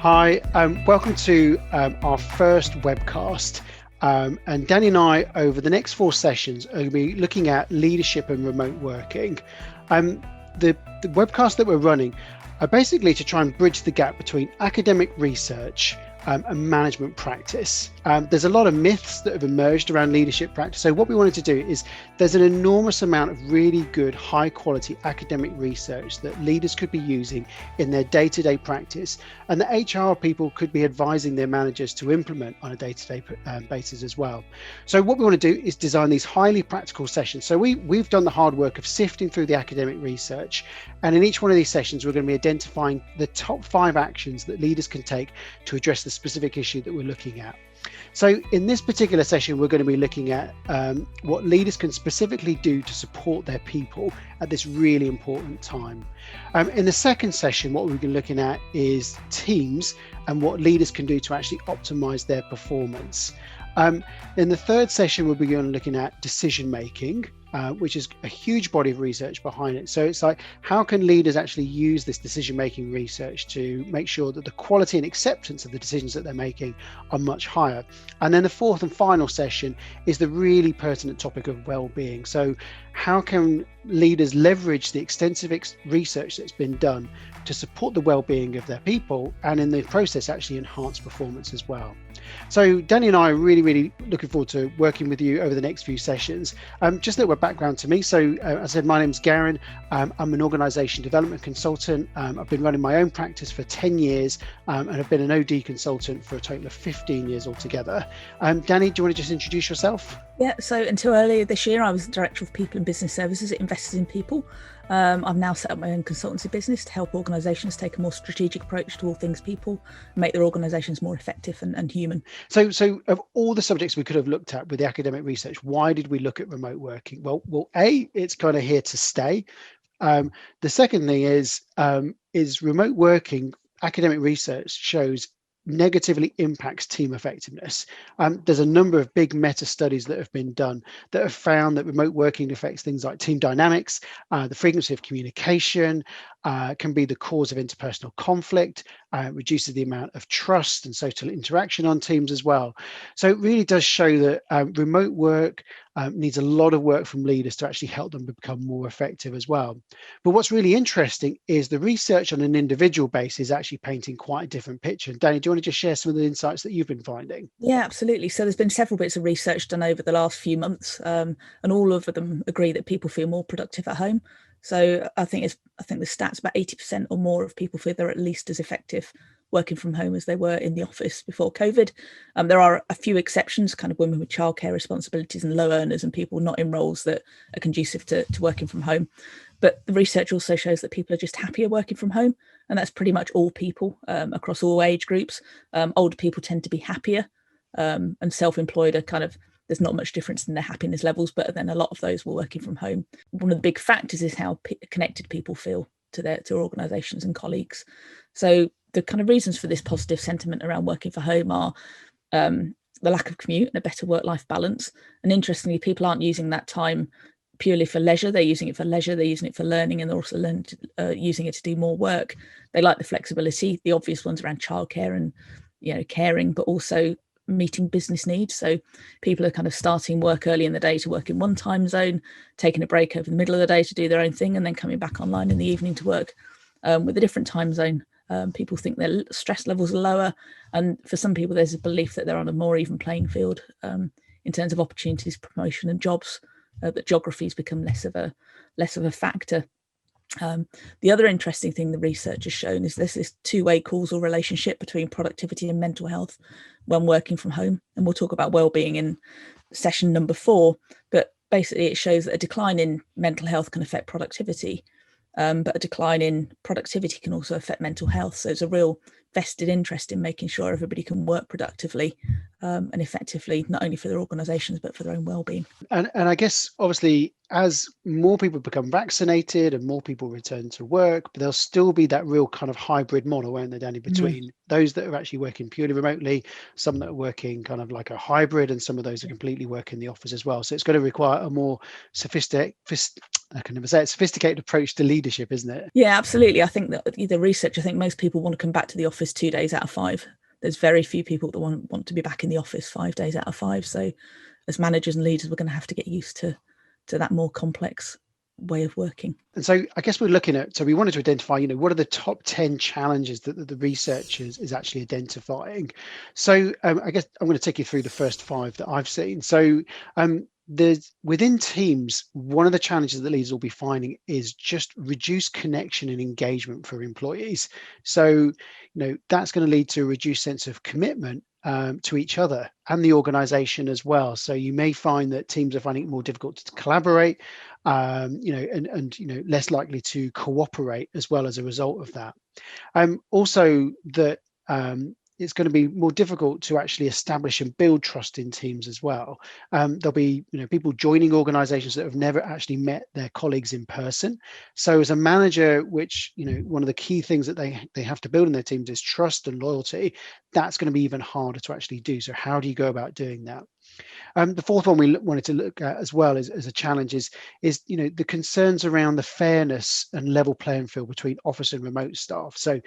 Hi, welcome to our first webcast. And Dani and I, over the next 4 sessions, are going to be looking at leadership and remote working. The webcasts that we're running are basically to try and bridge the gap between academic research and management practice. There's a lot of myths that have emerged around leadership practice. So what we wanted to do is there's an enormous amount of really good, high quality academic research that leaders could be using in their day-to-day practice, and the HR people could be advising their managers to implement on a day-to-day basis as well. So what we want to do is design these highly practical sessions. So we've done the hard work of sifting through the academic research, and in each one of these sessions, we're going to be identifying the top 5 actions that leaders can take to address the specific issue that we're looking at. So in this particular session, we're going to be looking at what leaders can specifically do to support their people at this really important time. In the second session, what we're looking at is teams and what leaders can do to actually optimize their performance. In the third session, we'll be looking at decision making, which is a huge body of research behind it. So it's like, how can leaders actually use this decision-making research to make sure that the quality and acceptance of the decisions that they're making are much higher? And then the fourth and final session is the really pertinent topic of well-being. So how can leaders leverage the extensive research that's been done to support the well-being of their people, and in the process actually enhance performance as well? So Dani and I are really looking forward to working with you over the next few sessions. Just a little background to me. So as I said, my name's Garen. I'm an organization development consultant. I've been running my own practice for 10 years and I've been an OD consultant for a total of 15 years altogether. Dani, do you want to just introduce yourself? Yeah, so until earlier this year, I was Director of People and Business Services at Investors in People. I've now set up my own consultancy business to help organisations take a more strategic approach to all things people, and make their organisations more effective and human. So of all the subjects we could have looked at with the academic research, why did we look at remote working? Well, A, it's kind of here to stay. The second thing is remote working. Academic research shows negatively impacts team effectiveness. There's a number of big meta studies that have been done that have found that remote working affects things like team dynamics, the frequency of communication, can be the cause of interpersonal conflict, reduces the amount of trust and social interaction on teams as well. So it really does show that remote work needs a lot of work from leaders to actually help them become more effective as well. But what's really interesting is the research on an individual basis is actually painting quite a different picture. And Dani, do you want to just share some of the insights that you've been finding? Yeah, absolutely. So there's been several bits of research done over the last few months, and all of them agree that people feel more productive at home. So I think the stats, about 80% or more of people feel they're at least as effective working from home as they were in the office before COVID. There are a few exceptions, kind of women with childcare responsibilities and low earners and people not in roles that are conducive to working from home. But the research also shows that people are just happier working from home. And that's pretty much all people across all age groups. Older people tend to be happier, and self-employed are kind of, there's not much difference in their happiness levels, but then a lot of those were working from home. One of the big factors is how connected people feel to organisations and colleagues. So the kind of reasons for this positive sentiment around working from home are the lack of commute and a better work-life balance. And interestingly, people aren't using that time purely for leisure. They're using it for leisure, they're using it for learning, and they're also using it to do more work. They like the flexibility, the obvious ones around childcare and caring, but also meeting business needs. So people are kind of starting work early in the day to work in one time zone, taking a break over the middle of the day to do their own thing, and then coming back online in the evening to work with a different time zone. People think their stress levels are lower, and for some people there's a belief that they're on a more even playing field in terms of opportunities, promotion and jobs, that geography's become less of a factor. The other interesting thing the research has shown is there's this two-way causal relationship between productivity and mental health when working from home. And we'll talk about well-being in session number 4, but basically it shows that a decline in mental health can affect productivity, but a decline in productivity can also affect mental health. So there's a real vested interest in making sure everybody can work productively and effectively, not only for their organisations, but for their own well-being. And I guess, obviously, as more people become vaccinated and more people return to work, but there'll still be that real kind of hybrid model, won't there, Dani, between those that are actually working purely remotely, some that are working kind of like a hybrid, and some of those are completely working in the office as well. So it's going to require a more sophisticated approach to leadership, isn't it? Yeah, absolutely. I think that the research, I think most people want to come back to the office office 2 days out of 5. There's very few people that want to be back in the office 5 days out of 5. So as managers and leaders, we're going to have to get used to that more complex way of working. And so I guess we're looking at, so we wanted to identify, what are the top 10 challenges that the research is actually identifying. So I guess I'm going to take you through the first 5 that I've seen. So there's within teams, one of the challenges that leaders will be finding is just reduced connection and engagement for employees. So, that's going to lead to a reduced sense of commitment to each other and the organization as well. So you may find that teams are finding it more difficult to collaborate, and less likely to cooperate as well as a result of that. Also that it's going to be more difficult to actually establish and build trust in teams as well. There'll be people joining organizations that have never actually met their colleagues in person. So as a manager, which one of the key things that they have to build in their teams is trust and loyalty, that's going to be even harder to actually do. So how do you go about doing that? The fourth one we wanted to look at as well as a challenge is the concerns around the fairness and level playing field between office and remote staff. So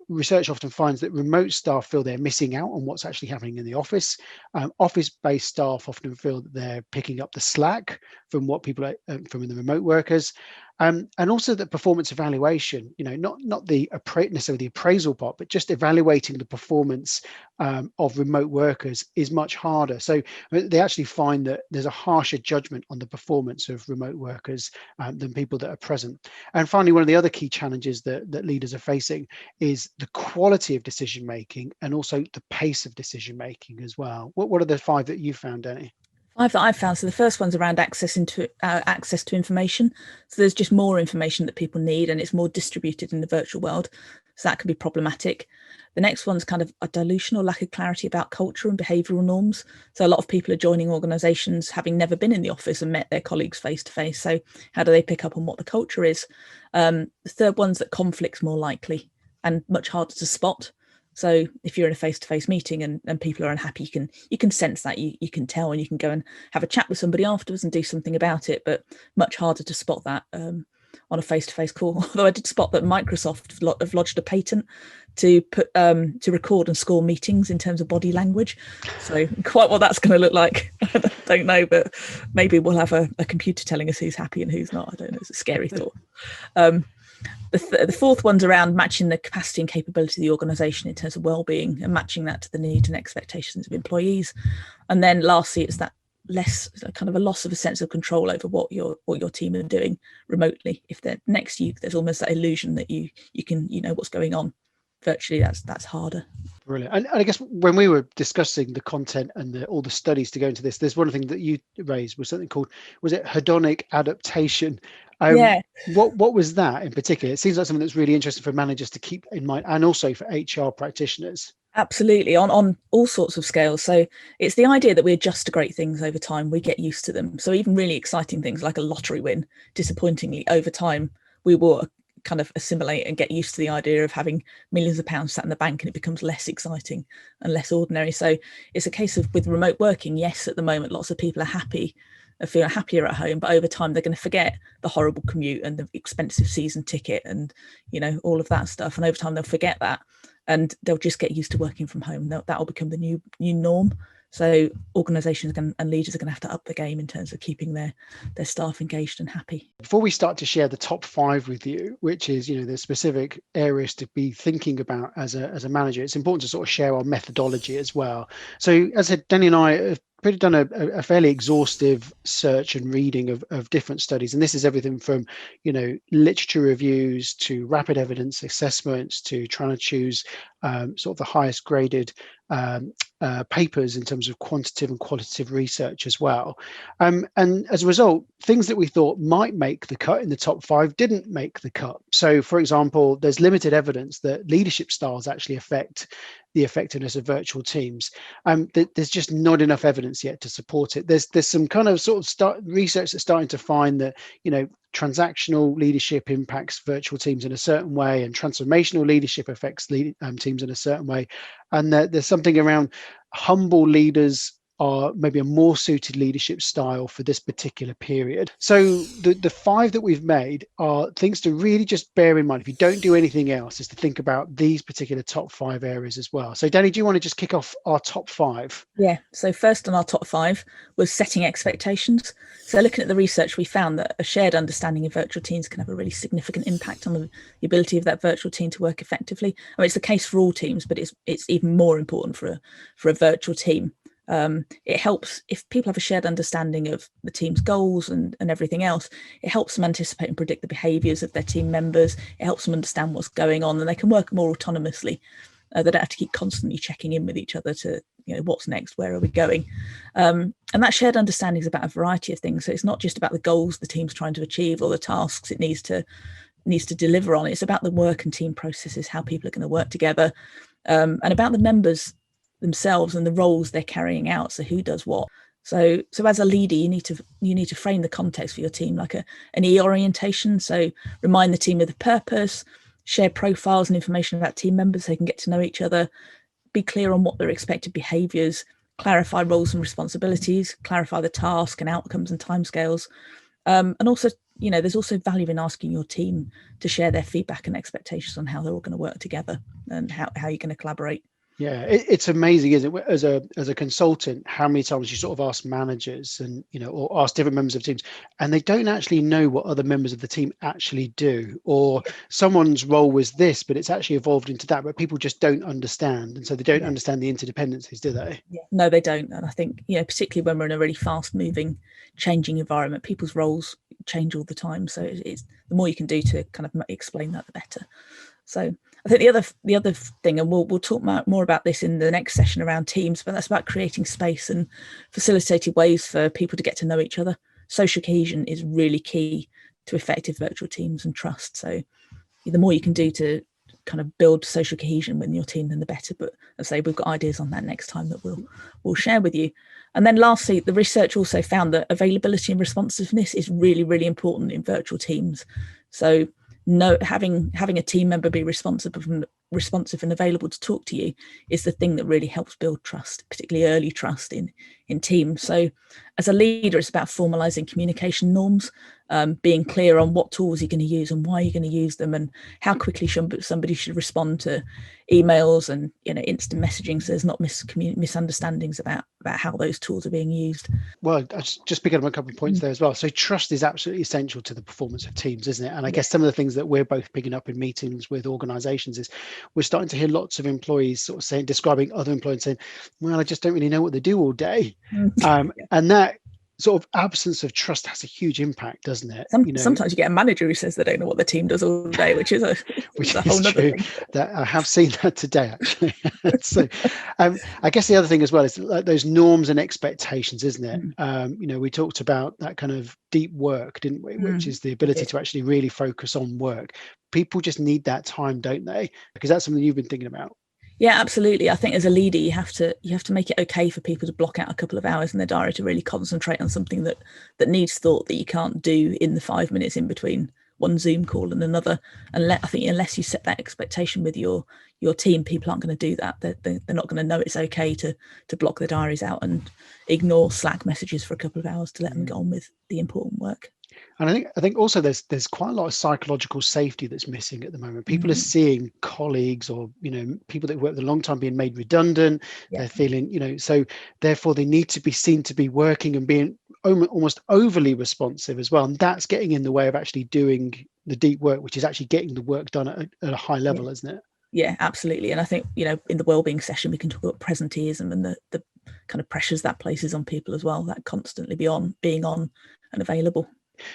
research often finds that remote staff feel they're missing out on what's actually happening in the office. Office-based staff often feel that they're picking up the slack from what people are from the remote workers. And also that performance evaluation, not necessarily the appraisal part, but just evaluating the performance of remote workers is much harder. So they actually find that there's a harsher judgment on the performance of remote workers than people that are present. And finally, one of the other key challenges that leaders are facing is the quality of decision making and also the pace of decision making as well. What are the 5 that you found, Dani? 5 that I've found. So the first one's around access to information. So there's just more information that people need, and it's more distributed in the virtual world. So that can be problematic. The next one's kind of a dilution or lack of clarity about culture and behavioural norms. So a lot of people are joining organisations having never been in the office and met their colleagues face to face. So how do they pick up on what the culture is? The third one's that conflict's more likely and much harder to spot. So if you're in a face-to-face meeting and people are unhappy, you can sense that, you can tell, and you can go and have a chat with somebody afterwards and do something about it, but much harder to spot that on a face-to-face call. Although I did spot that Microsoft have lodged a patent to put to record and score meetings in terms of body language. So quite what that's going to look like, I don't know, but maybe we'll have a computer telling us who's happy and who's not. I don't know, it's a scary thought. The fourth one's around matching the capacity and capability of the organisation in terms of well-being and matching that to the needs and expectations of employees. And then lastly, it's that less kind of a loss of a sense of control over what your team are doing remotely. If they're next to you, there's almost that illusion that you can know what's going on. Virtually, that's harder. Brilliant. And I guess when we were discussing the content and all the studies to go into this, there's one thing that you raised was something called, was it hedonic adaptation? Yeah. What was that in particular? It seems like something that's really interesting for managers to keep in mind, and also for HR practitioners. Absolutely, on all sorts of scales. So it's the idea that we adjust to great things over time, we get used to them. So even really exciting things like a lottery win, disappointingly, over time, we will kind of assimilate and get used to the idea of having millions of pounds sat in the bank, and it becomes less exciting and less ordinary. So it's a case of, with remote working, yes, at the moment, lots of people are happy, feel happier at home, but over time they're going to forget the horrible commute and the expensive season ticket and all of that stuff, and over time they'll forget that and they'll just get used to working from home. That will become the new norm. So organisations and leaders are going to have to up the game in terms of keeping their staff engaged and happy. Before we start to share the top 5 with you, which is the specific areas to be thinking about as a manager, it's important to sort of share our methodology as well. So as I said, Dani and I have done a fairly exhaustive search and reading of different studies, and this is everything from literature reviews to rapid evidence assessments to trying to choose sort of the highest graded papers in terms of quantitative and qualitative research as well. And as a result, things that we thought might make the cut in the top 5 didn't make the cut. So for example, there's limited evidence that leadership styles actually affect the effectiveness of virtual teams. There's just not enough evidence yet to support it. There's some kind of sort of research that's starting to find that transactional leadership impacts virtual teams in a certain way, and transformational leadership affects teams in a certain way. And there's something around humble leaders are maybe a more suited leadership style for this particular period. So the 5 that we've made are things to really just bear in mind. If you don't do anything else, is to think about these particular top 5 areas as well. So Dani, do you want to just kick off our top 5? Yeah, so first on our top 5 was setting expectations. So looking at the research, we found that a shared understanding of virtual teams can have a really significant impact on the ability of that virtual team to work effectively. I mean, it's the case for all teams, but it's even more important for a virtual team. It helps if people have a shared understanding of the team's goals and everything else. It helps them anticipate and predict the behaviours of their team members. It helps them understand what's going on, and they can work more autonomously. They don't have to keep constantly checking in with each other to, what's next, where are we going? And that shared understanding is about a variety of things. So it's not just about the goals the team's trying to achieve or the tasks it needs to deliver on. It's about the work and team processes, how people are going to work together, and about the members themselves and the roles they're carrying out. So who does what? So as a leader, you need to frame the context for your team like an E orientation. So remind the team of the purpose, share profiles and information about team members so they can get to know each other, be clear on what their expected behaviours, clarify roles and responsibilities, clarify the task and outcomes and timescales. And also, there's also value in asking your team to share their feedback and expectations on how they're all going to work together and how you're going to collaborate. Yeah, it's amazing, isn't it? As a consultant, how many times you sort of ask managers and or ask different members of teams, and they don't actually know what other members of the team actually do, or someone's role was this, but it's actually evolved into that. But people just don't understand, and so they don't understand the interdependencies, do they? Yeah. No, they don't. And I think particularly when we're in a really fast-moving, changing environment, people's roles change all the time. So it's the more you can do to kind of explain that, the better. So I think the other thing, and we'll talk more about this in the next session around teams, but that's about creating space and facilitating ways for people to get to know each other. Social cohesion is really key to effective virtual teams and trust. So the more you can do to kind of build social cohesion within your team, then the better. But as I say, we've got ideas on that next time that we'll share with you. And then lastly, the research also found that availability and responsiveness is really, really important in virtual teams. So having a team member be responsive and available to talk to you is the thing that really helps build trust, particularly early trust in teams. So as a leader, it's about formalizing communication norms, being clear on what tools you're going to use and why you're going to use them, and how quickly somebody should respond to emails and instant messaging, so there's not misunderstandings about how those tools are being used. Well, I just picking up a couple of points there as well. So trust is absolutely essential to the performance of teams, isn't it? And I guess some of the things that we're both picking up in meetings with organizations is we're starting to hear lots of employees sort of describing other employees saying, well, I just don't really know what they do all day. And that sort of absence of trust has a huge impact, doesn't it? Sometimes you get a manager who says they don't know what the team does all day, which is a whole other thing. That I have seen that today, actually. So I guess the other thing as well is like those norms and expectations, isn't it? We talked about that kind of deep work, didn't we? Which is the ability to actually really focus on work. People just need that time, don't they? Because that's something you've been thinking about. Yeah, absolutely. I think as a leader, you have to make it okay for people to block out a couple of hours in their diary to really concentrate on something that needs thought that you can't do in the 5 minutes in between one Zoom call and another. And I think unless you set that expectation with your team, people aren't going to do that. They're not going to know it's okay to block their diaries out and ignore Slack messages for a couple of hours to let them get on with the important work. And I think also there's quite a lot of psychological safety that's missing at the moment. People are seeing colleagues or people that worked a long time being made redundant. They're feeling so therefore they need to be seen to be working and being almost overly responsive as well. And that's getting in the way of actually doing the deep work, which is actually getting the work done at a high level, isn't it? Yeah, absolutely. And I think in the wellbeing session we can talk about presenteeism and the kind of pressures that places on people as well. That constantly being on and available.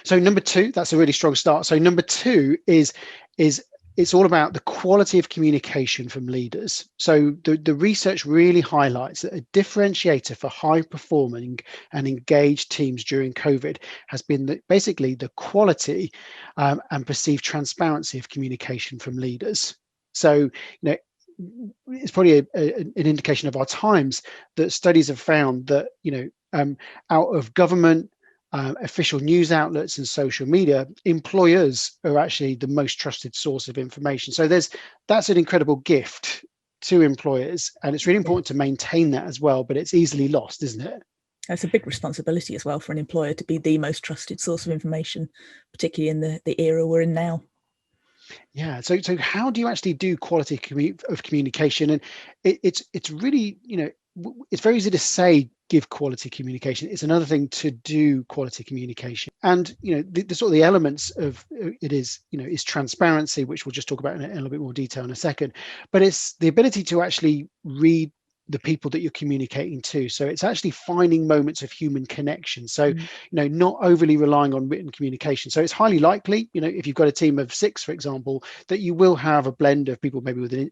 So number 2, that's a really strong start. So number 2 is it's all about the quality of communication from leaders. So the research really highlights that a differentiator for high performing and engaged teams during COVID has been basically the quality and perceived transparency of communication from leaders. So it's probably an indication of our times that studies have found that out of government, official news outlets and social media, employers are actually the most trusted source of information. So that's an incredible gift to employers, and it's really important to maintain that as well, but it's easily lost, isn't it? It's a big responsibility as well for an employer to be the most trusted source of information, particularly in the era we're in now. Yeah. So how do you actually do quality of communication? And it's really, it's very easy to say give quality communication. It's another thing to do quality communication. And the sort of the elements of it is transparency, which we'll just talk about in a little bit more detail in a second. But it's the ability to actually read the people that you're communicating to. So it's actually finding moments of human connection. So, not overly relying on written communication. So it's highly likely, if you've got a team of 6, for example, that you will have a blend of people maybe with a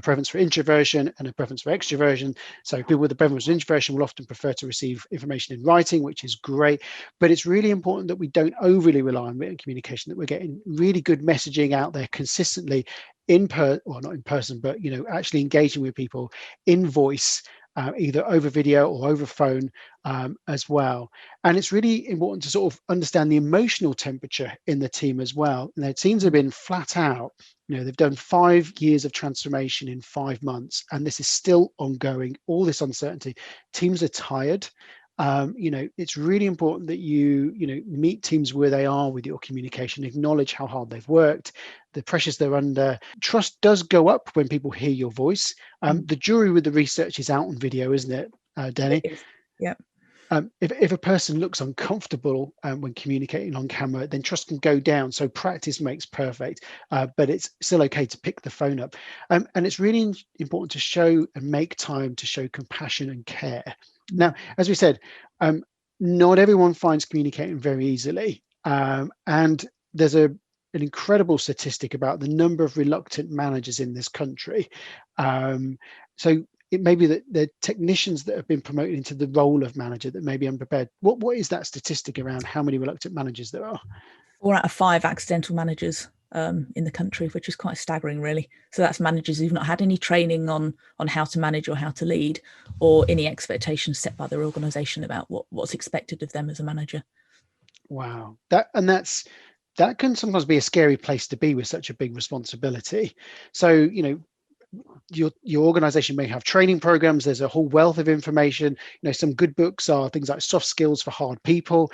preference for introversion and a preference for extroversion. So people with a preference for introversion will often prefer to receive information in writing, which is great. But it's really important that we don't overly rely on written communication, that we're getting really good messaging out there consistently not in person, but actually engaging with people in voice, either over video or over phone as well. And it's really important to sort of understand the emotional temperature in the team as well. And their teams have been flat out. They've done 5 years of transformation in 5 months, and this is still ongoing, all this uncertainty. Teams are tired. It's really important that you meet teams where they are with your communication, acknowledge how hard they've worked, the pressures they're under. Trust does go up when people hear your voice. The jury with the research is out on video, isn't it, Dani? It is. Yeah. If a person looks uncomfortable when communicating on camera, then trust can go down. So practice makes perfect, but it's still okay to pick the phone up. And it's really important to show and make time to show compassion and care. Now, as we said, not everyone finds communicating very easily. And there's an incredible statistic about the number of reluctant managers in this country. So it may be that the technicians that have been promoted into the role of manager that may be unprepared. What is that statistic around how many reluctant managers there are? 4 out of 5 accidental managers in the country, which is quite staggering, really. So that's managers who've not had any training on how to manage or how to lead, or any expectations set by their organisation about what's expected of them as a manager. Wow, that can sometimes be a scary place to be with such a big responsibility. So your organization may have training programs. There's a whole wealth of information. Some good books are things like Soft Skills for Hard People,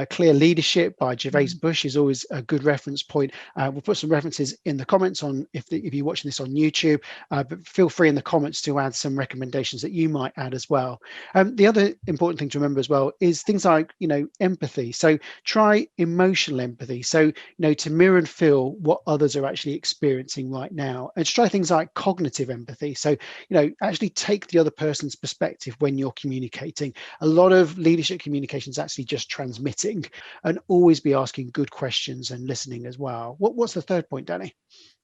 Clear Leadership by Gervais Bush is always a good reference point. We'll put some references in the comments on if you're watching this on YouTube, but feel free in the comments to add some recommendations that you might add as well. The other important thing to remember as well is things like empathy. So try emotional empathy. So to mirror and feel what others are actually experiencing right now, and try things like cognitive empathy. So, actually take the other person's perspective when you're communicating. A lot of leadership communication is actually just transmitting, and always be asking good questions and listening as well. What's the third point, Dani?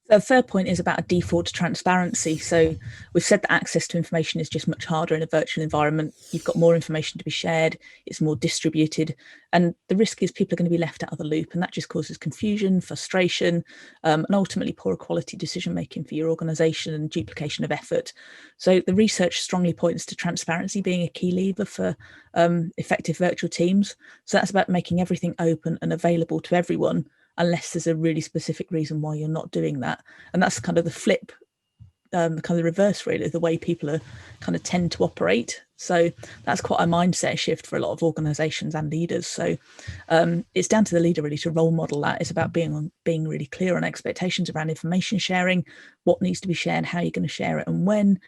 The third point is about a default to transparency. So we've said that access to information is just much harder in a virtual environment. You've got more information to be shared, it's more distributed, and the risk is people are going to be left out of the loop, and that just causes confusion, frustration, and ultimately poorer quality decision making for your organisation and duplication of effort. So the research strongly points to transparency being a key lever for effective virtual teams. So that's about making everything open and available to everyone, unless there's a really specific reason why you're not doing that. And that's kind of the flip, kind of the reverse, really, the way people are kind of tend to operate. So that's quite a mindset shift for a lot of organizations and leaders. So it's down to the leader really to role model that. It's about being really clear on expectations around information sharing, what needs to be shared, how you're going to share it and when.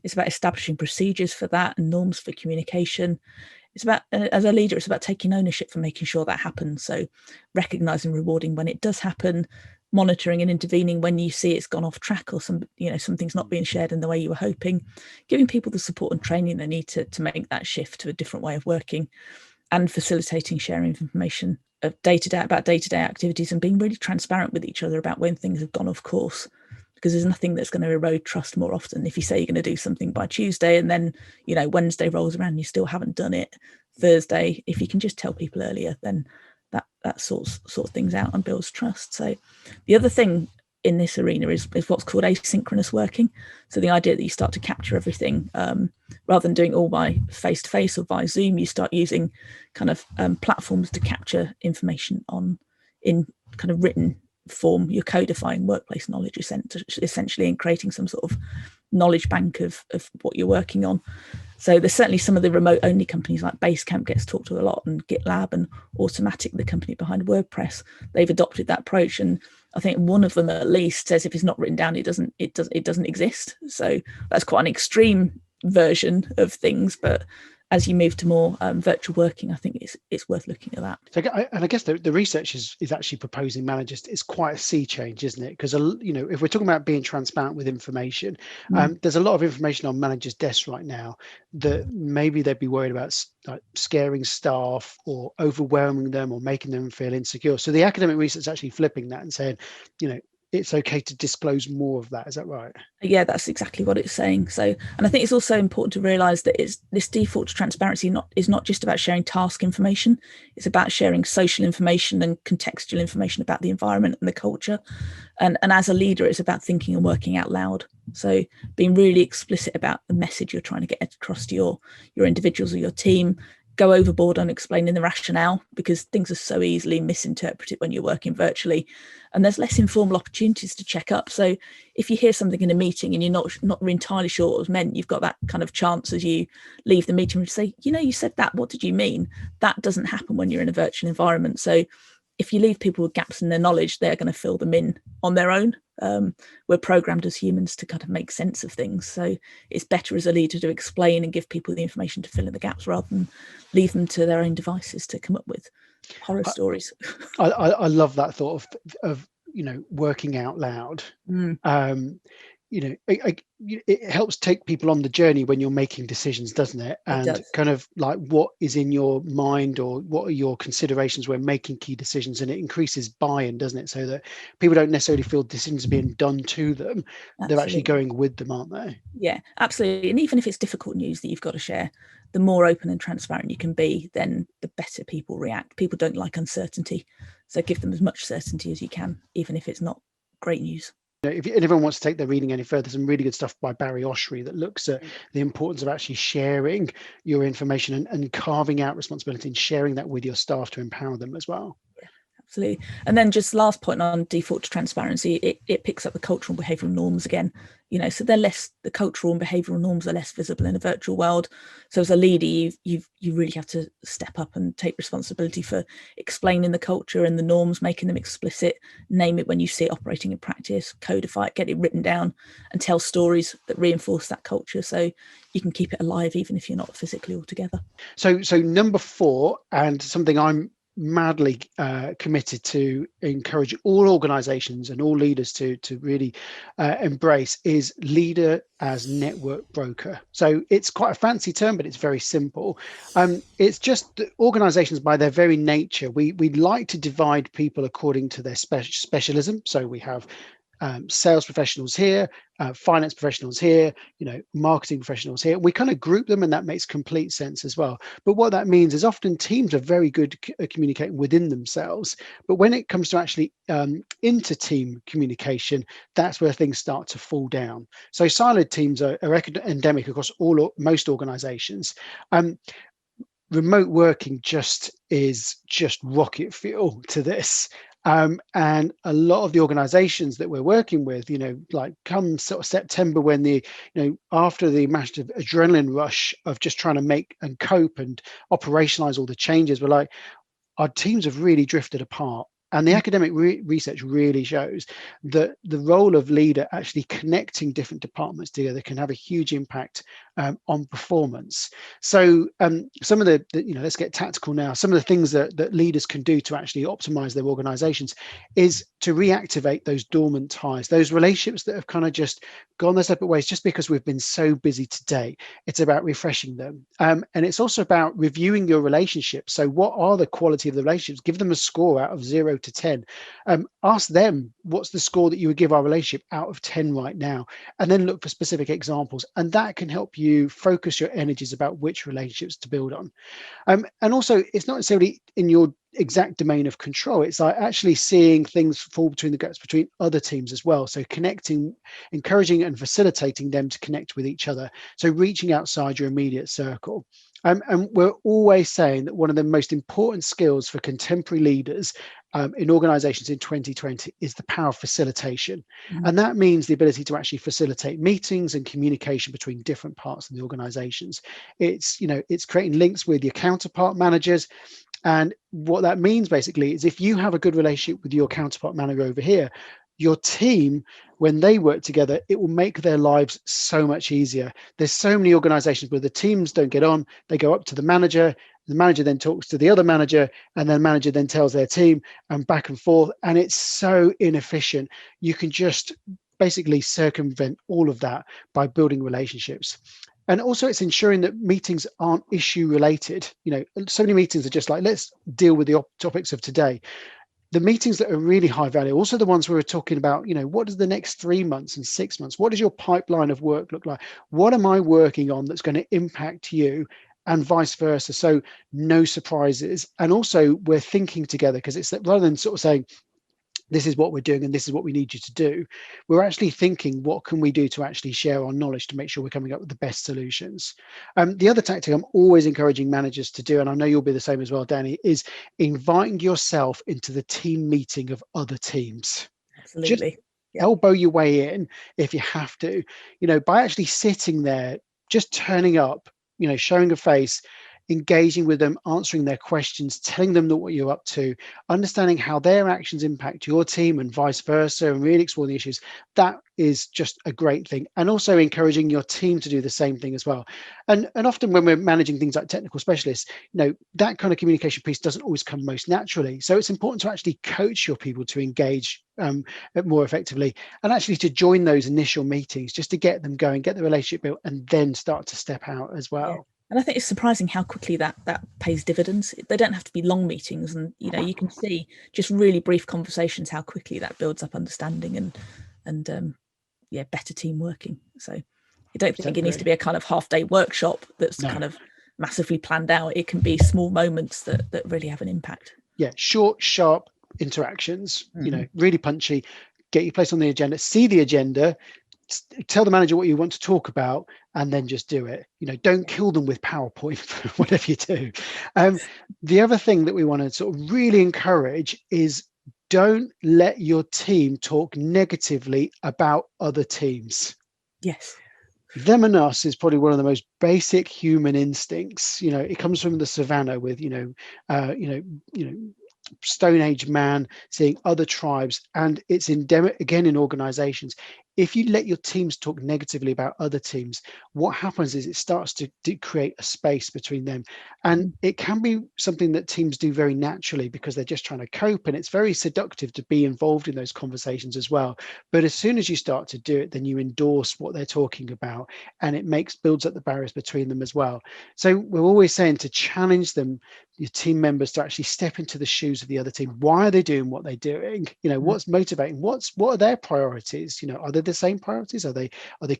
It's about establishing procedures for that and norms for communication. It's about, as a leader, it's about taking ownership for making sure that happens. So recognizing, rewarding when it does happen, monitoring and intervening when you see it's gone off track or something's not being shared in the way you were hoping, giving people the support and training they need to make that shift to a different way of working, and facilitating sharing of information of day-to-day activities, and being really transparent with each other about when things have gone off course. Because there's nothing that's going to erode trust more often. If you say you're going to do something by Tuesday and then, Wednesday rolls around and you still haven't done it Thursday, if you can just tell people earlier, then that sorts things out and builds trust. So the other thing in this arena is what's called asynchronous working. So the idea that you start to capture everything rather than doing it all by face-to-face or by Zoom, you start using kind of platforms to capture information in kind of written form. You're codifying workplace knowledge essentially, and creating some sort of knowledge bank of what you're working on. So there's certainly some of the remote only companies like Basecamp gets talked to a lot, and GitLab and Automatic, the company behind WordPress, they've adopted that approach. And I think one of them at least says if it's not written down, it doesn't exist. So that's quite an extreme version of things, but as you move to more virtual working, I think it's worth looking at that. So, and I guess the research is actually proposing managers. It's quite a sea change, isn't it? Because if we're talking about being transparent with information, there's a lot of information on managers' desks right now that maybe they'd be worried about scaring staff or overwhelming them or making them feel insecure. So the academic research is actually flipping that and saying, it's okay to disclose more of that. Is that right? Yeah, that's exactly what it's saying. So, and I think it's also important to realise that this default to transparency is not just about sharing task information. It's about sharing social information and contextual information about the environment and the culture. And as a leader, it's about thinking and working out loud. So being really explicit about the message you're trying to get across to your individuals or your team. Go overboard on explaining the rationale, because things are so easily misinterpreted when you're working virtually, and there's less informal opportunities to check up. So if you hear something in a meeting and you're not entirely sure what was meant, you've got that kind of chance as you leave the meeting to say, you said that, what did you mean? That doesn't happen when you're in a virtual environment. So if you leave people with gaps in their knowledge, they're going to fill them in on their own. We're programmed as humans to kind of make sense of things. So it's better as a leader to explain and give people the information to fill in the gaps rather than leave them to their own devices to come up with horror stories. I love that thought of working out loud. It helps take people on the journey when you're making decisions, doesn't it? And kind of like what is in your mind or what are your considerations when making key decisions, and it increases buy-in, doesn't it? So that people don't necessarily feel decisions being done to them. Absolutely. They're actually going with them, aren't they? Yeah, absolutely. And even if it's difficult news that you've got to share, the more open and transparent you can be, then the better people react. People don't like uncertainty. So give them as much certainty as you can, even if it's not great news. If anyone wants to take their reading any further, some really good stuff by Barry Oshry that looks at the importance of actually sharing your information and carving out responsibility and sharing that with your staff to empower them as well. Yeah, absolutely. And then just last point on default to transparency, it picks up the cultural and behavioural norms again. So the cultural and behavioural norms are less visible in a virtual world. So as a leader, you really have to step up and take responsibility for explaining the culture and the norms, making them explicit, name it when you see it operating in practice, codify it, get it written down, and tell stories that reinforce that culture so you can keep it alive even if you're not physically all together. So number 4, and something I'm madly committed to encourage all organizations and all leaders to really embrace, is leader as network broker. So it's quite a fancy term, but it's very simple. It's just that organizations, by their very nature, we like to divide people according to their specialism. So we have sales professionals here, finance professionals here, marketing professionals here. We kind of group them, and that makes complete sense as well. But what that means is often teams are very good at communicating within themselves. But when it comes to actually inter-team communication, that's where things start to fall down. So siloed teams are endemic across most organizations. Remote working is just rocket fuel to this. And a lot of the organizations that we're working with, like come sort of September, when after the massive adrenaline rush of just trying to make and cope and operationalize all the changes, we're like, our teams have really drifted apart. And the academic research really shows that the role of leader actually connecting different departments together can have a huge impact on performance. So some of the let's get tactical now. Some of the things that leaders can do to actually optimize their organizations is to reactivate those dormant ties, those relationships that have kind of just gone their separate ways just because we've been so busy today. It's about refreshing them. And it's also about reviewing your relationships. So what are the quality of the relationships? Give them a score out of 0 to 10. Ask them, what's the score that you would give our relationship out of 10 right now? And then look for specific examples. And that can help you focus your energies about which relationships to build on. And also, it's not necessarily in your exact domain of control. It's like actually seeing things fall between the gaps between other teams as well. So connecting, encouraging and facilitating them to connect with each other. So reaching outside your immediate circle. And we're always saying that one of the most important skills for contemporary leaders in organizations in 2020 is the power of facilitation. Mm-hmm. And that means the ability to actually facilitate meetings and communication between different parts of the organizations. It's, it's creating links with your counterpart managers. And what that means basically is if you have a good relationship with your counterpart manager over here, your team, when they work together, it will make their lives so much easier. There's so many organizations where the teams don't get on, they go up to the manager then talks to the other manager, and then the manager then tells their team, and back and forth, and it's so inefficient. You can just basically circumvent all of that by building relationships. And also it's ensuring that meetings aren't issue related. So many meetings are just like, let's deal with the topics of today. The meetings that are really high value, also the ones where we're talking about, what does the next 3 months and 6 months, what does your pipeline of work look like? What am I working on that's going to impact you, and vice versa? So no surprises. And also we're thinking together, because it's rather than sort of saying, this is what we're doing and this is what we need you to do, we're actually thinking, what can we do to actually share our knowledge to make sure we're coming up with the best solutions? The other tactic I'm always encouraging managers to do, and I know you'll be the same as well, Dani, is inviting yourself into the team meeting of other teams. Absolutely. Just elbow your way in if you have to, by actually sitting there, just turning up, showing a face, engaging with them, answering their questions, telling them what you're up to, understanding how their actions impact your team and vice versa, and really exploring the issues. That is just a great thing. And also encouraging your team to do the same thing as well. And often when we're managing things like technical specialists, that kind of communication piece doesn't always come most naturally. So it's important to actually coach your people to engage more effectively, and actually to join those initial meetings just to get them going, get the relationship built, and then start to step out as well. Yeah. And I think it's surprising how quickly that pays dividends. They don't have to be long meetings, and you can see just really brief conversations how quickly that builds up understanding and better team working. So I don't think it needs to be a kind of half-day workshop that's kind of massively planned out. It can be small moments that really have an impact. Yeah, short, sharp interactions. Really punchy. Get your place on the agenda. See the agenda. Tell the manager what you want to talk about, and then just do it. Don't kill them with PowerPoint for whatever you do. The other thing that we want to sort of really encourage is, don't let your team talk negatively about other teams. Yes. Them and us is probably one of the most basic human instincts. It comes from the savannah with, Stone Age man seeing other tribes, and it's endemic again in organizations. If you let your teams talk negatively about other teams, what happens is it starts to create a space between them. And it can be something that teams do very naturally because they're just trying to cope, and it's very seductive to be involved in those conversations as well. But as soon as you start to do it, then you endorse what they're talking about, and it builds up the barriers between them as well. So we're always saying to challenge them, your team members, to actually step into the shoes of the other team. Why are they doing what they're doing? What's motivating? What are their priorities? Are they the same priorities? Are they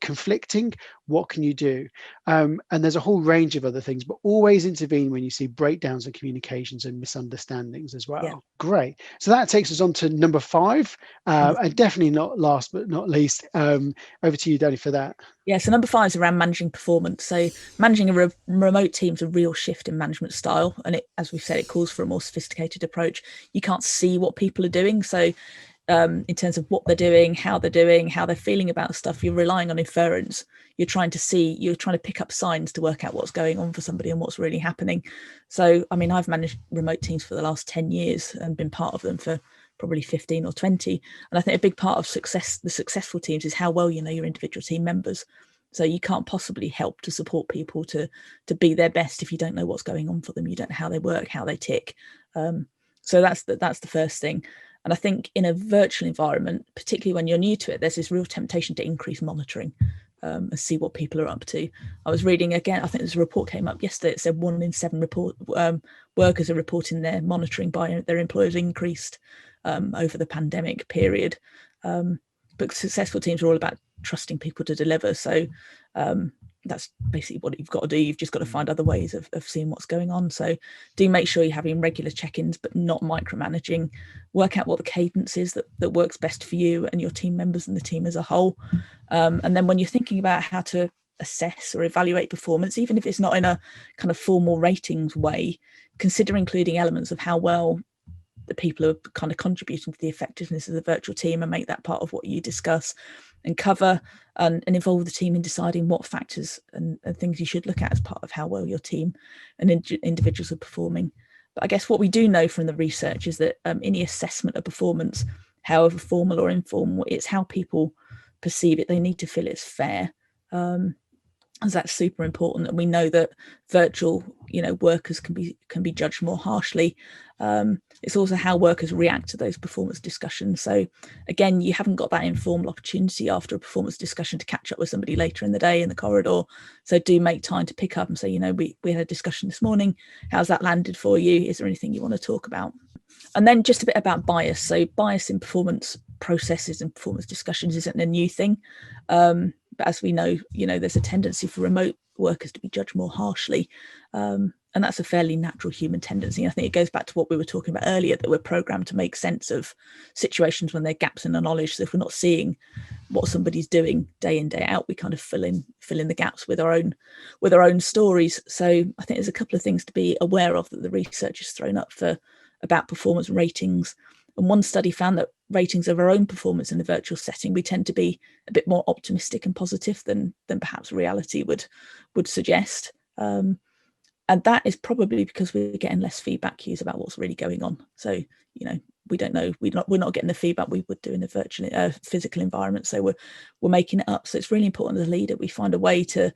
conflicting? What can you do? And there's a whole range of other things, but always intervene when you see breakdowns in communications and misunderstandings as well. Yeah. Great. So that takes us on to number 5, and definitely not last but not least. Over to you, Dani, for that. Yeah, so number 5 is around managing performance. So managing a remote team is a real shift in management style. And it, as we've said, it calls for a more sophisticated approach. You can't see what people are doing. So in terms of what they're doing, how they're feeling about stuff, you're relying on inference. You're trying to pick up signs to work out what's going on for somebody and what's really happening. So, I mean, I've managed remote teams for the last 10 years and been part of them for probably 15 or 20. And I think a big part of the successful teams is how well you know your individual team members. So you can't possibly help to support people to be their best if you don't know what's going on for them. You don't know how they work, how they tick. So that's the first thing. And I think in a virtual environment, particularly when you're new to it, there's this real temptation to increase monitoring and see what people are up to. I was reading again, I think there's a report came up yesterday. It said 1 in 7 workers are reporting their monitoring by their employers increased over the pandemic period. But successful teams are all about trusting people to deliver. So that's basically what you've got to do. You've just got to find other ways of seeing what's going on. So do make sure you're having regular check-ins, but not micromanaging. Work out what the cadence is that works best for you and your team members and the team as a whole. And then when you're thinking about how to assess or evaluate performance, even if it's not in a kind of formal ratings way, consider including elements of how well the people are kind of contributing to the effectiveness of the virtual team, and make that part of what you discuss and cover, and involve the team in deciding what factors and things you should look at as part of how well your team and individuals are performing. But I guess what we do know from the research is that any assessment of performance, however formal or informal, it's how people perceive it. They need to feel it's fair. As that's super important. And we know that virtual, workers can be judged more harshly. It's also how workers react to those performance discussions. So again, you haven't got that informal opportunity after a performance discussion to catch up with somebody later in the day in the corridor. So do make time to pick up and say, we had a discussion this morning. How's that landed for you? Is there anything you want to talk about? And then just a bit about bias. So bias in performance processes and performance discussions isn't a new thing. But as we know, there's a tendency for remote workers to be judged more harshly. And that's a fairly natural human tendency. I think it goes back to what we were talking about earlier, that we're programmed to make sense of situations when there are gaps in our knowledge. So if we're not seeing what somebody's doing day in, day out, we kind of fill in the gaps with our own stories. So I think there's a couple of things to be aware of that the research has thrown up about performance ratings. And one study found that ratings of our own performance in the virtual setting, we tend to be a bit more optimistic and positive than perhaps reality would suggest. And that is probably because we're getting less feedback cues about what's really going on. So, we don't know, we're not getting the feedback we would do in a virtual physical environment. So we're making it up. So it's really important as a leader, we find a way to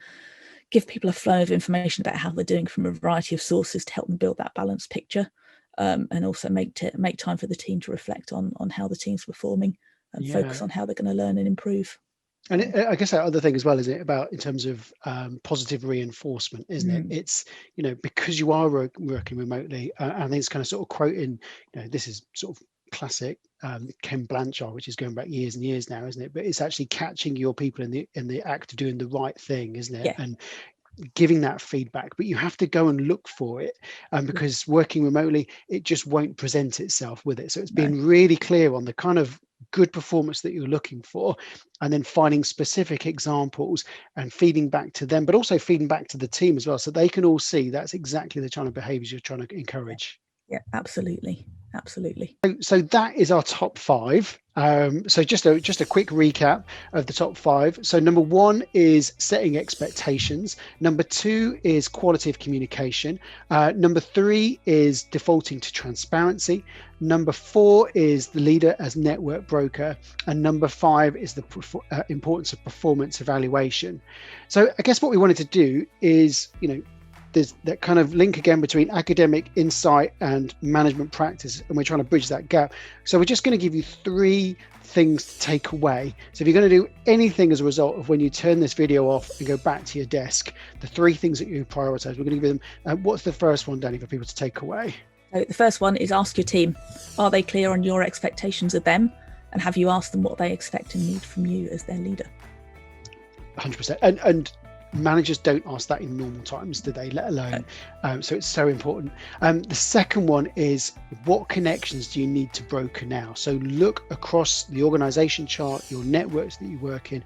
give people a flow of information about how they're doing from a variety of sources to help them build that balanced picture. And also make time for the team to reflect on how the team's performing and focus on how they're going to learn and improve. And I guess that other thing as well, is it about in terms of positive reinforcement, isn't it? It's, because you are working remotely, I think it's kind of sort of quoting, this is sort of classic Ken Blanchard, which is going back years and years now, isn't it? But it's actually catching your people in the act of doing the right thing, isn't it? Yeah. And giving that feedback, but you have to go and look for it, because working remotely, it just won't present itself with it. So it's being really clear on the kind of good performance that you're looking for, and then finding specific examples and feeding back to them, but also feeding back to the team as well, so they can all see that's exactly the kind of behaviors you're trying to encourage. Yeah, absolutely. So that is our top 5. So just a quick recap of the top 5. So number 1 is setting expectations. Number 2 is quality of communication. Number 3 is defaulting to transparency. Number 4 is the leader as network broker. And number 5 is the importance of performance evaluation. So I guess what we wanted to do is, there's that kind of link again between academic insight and management practice, and we're trying to bridge that gap. So we're just going to give you 3 things to take away. So if you're going to do anything as a result of when you turn this video off and go back to your desk, the 3 things that you prioritize, we're going to give them. What's the first one, Dani, for people to take away? So the first one is ask your team, are they clear on your expectations of them? And have you asked them what they expect and need from you as their leader? 100%. And managers don't ask that in normal times, do they, let alone so it's so important. The second one is, what connections do you need to broker now? So look across the organization chart, your networks that you work in.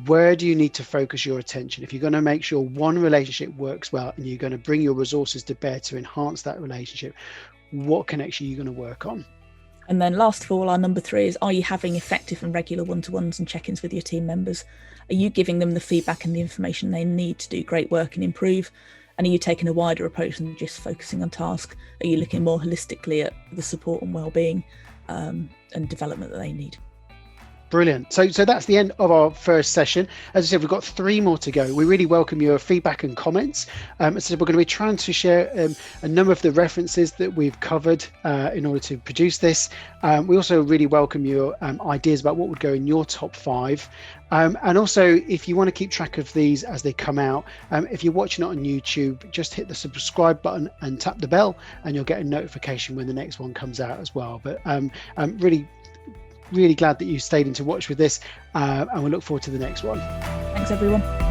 Where do you need to focus your attention? If you're going to make sure one relationship works well and you're going to bring your resources to bear to enhance that relationship, what connection are you going to work on? And then last of all, our number 3 is, are you having effective and regular one-to-ones and check-ins with your team members? Are you giving them the feedback and the information they need to do great work and improve? And are you taking a wider approach than just focusing on task? Are you looking more holistically at the support and well-being and development that they need? Brilliant. So that's the end of our first session. As I said, we've got 3 more to go. We really welcome your feedback and comments. So we're going to be trying to share a number of the references that we've covered in order to produce this. We also really welcome your ideas about what would go in your top 5. And also, if you want to keep track of these as they come out, if you're watching it on YouTube, just hit the subscribe button and tap the bell, and you'll get a notification when the next one comes out as well. But really glad that you stayed in to watch with this, and we look forward to the next one. Thanks, everyone.